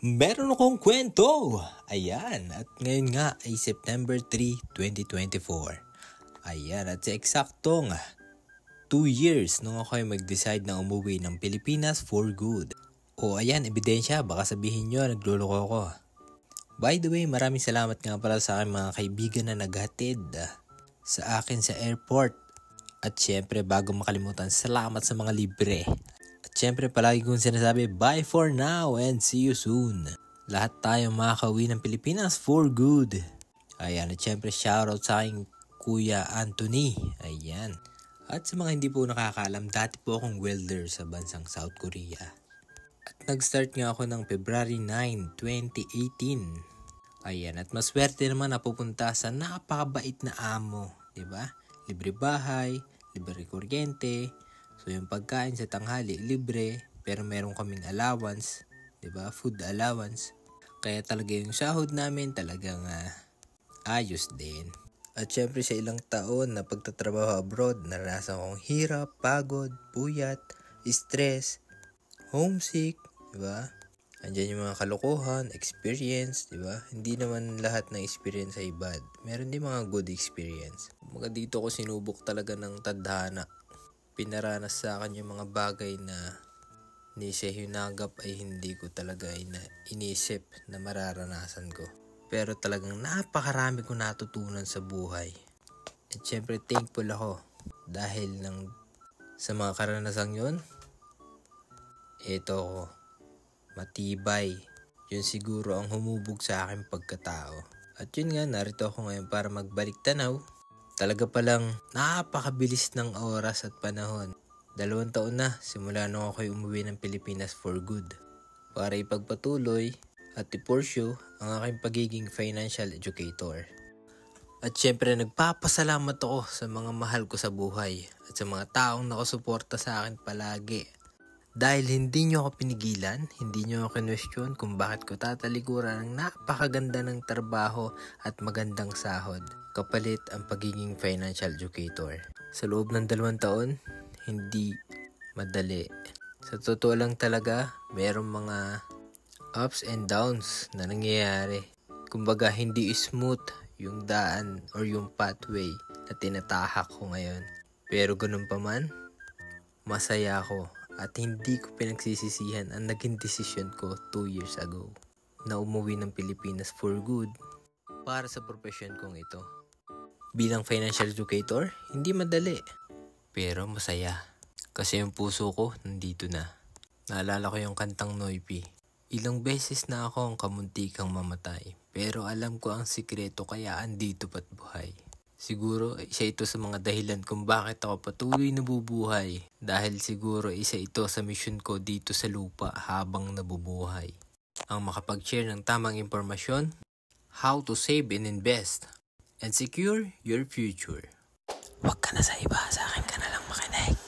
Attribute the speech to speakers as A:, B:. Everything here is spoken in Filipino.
A: Meron akong kwento! Ayan, at ngayon nga ay September 3, 2024. Ayan, at sa eksaktong 2 years nung ako ay mag-decide na umuwi ng Pilipinas for good. O ayan, ebidensya, baka sabihin nyo nagluloko ako. By the way, maraming salamat nga pala sa aking mga kaibigan na naghatid sa akin sa airport. At syempre, bago makalimutan, salamat sa mga libre. At syempre, palagi kong sinasabi, bye for now and see you soon. Lahat tayo makakauwi ng Pilipinas for good. Ayan, at syempre, shoutout sa aking Kuya Anthony. Ayan. At sa mga hindi po nakakaalam, dati po akong welder sa bansang South Korea. At nag-start nga ako ng February 9, 2018. Ayan, at maswerte naman na pupunta sa napakabait na amo, 'di ba? Libre bahay, libre kuryente, so yung pagkain sa tanghali libre, pero meron kaming allowance, 'di ba? Food allowance. Kaya talaga yung sahod namin talagang ayos din. At syempre sa ilang taon na pagtatrabaho abroad, naranasan kong hirap, pagod, puyat, stress, homesick, 'di ba? Andiyan yung mga kalokohan, experience, di ba? Hindi naman lahat ng experience ay bad. Meron din mga good experience. Mga dito ko sinubok talaga ng tadhana. Pinaranas sa akin yung mga bagay na ni sa hinagap ay hindi ko talaga inisip na mararanasan ko. Pero talagang napakarami ko natutunan sa buhay. At syempre thankful ako dahil sa mga karanasang yun, ito ko. Matibay. Yun siguro ang humubog sa aking pagkatao. At yun nga, narito ako ngayon para magbalik tanaw. Talaga palang napakabilis ng oras at panahon. 2 taon na simula nung ako'y umuwi ng Pilipinas for good. Para ipagpatuloy at i-pursue ang aking pagiging financial educator. At syempre nagpapasalamat ako sa mga mahal ko sa buhay at sa mga taong nakasuporta sa akin palagi. Dahil hindi nyo ako pinigilan, hindi nyo ako kinwestiyon kung bakit ko tatalikuran ng napakaganda ng trabaho at magandang sahod. Kapalit ang pagiging financial educator. Sa loob ng 2 taon, hindi madali. Sa totoo lang talaga, mayroong mga ups and downs na nangyayari. Kumbaga hindi smooth yung daan or yung pathway na tinatahak ko ngayon. Pero ganun pa man, masaya ako. At hindi ko pinagsisisihan ang naging desisyon ko 2 years ago na umuwi ng Pilipinas for good para sa profession kong ito. Bilang financial educator, hindi madali. Pero masaya. Kasi yung puso ko nandito na. Naalala ko yung kantang Noypi. Ilang beses na ako ang kamuntikang mamatay. Pero alam ko ang sikreto kaya andito pa't buhay. Siguro isa ito sa mga dahilan kung bakit ako patuloy nabubuhay. Dahil siguro isa ito sa mission ko dito sa lupa habang nabubuhay. Ang makapag-share ng tamang impormasyon, how to save and invest, and secure your future. Huwag ka na sa iba, sa akin ka na lang makinig.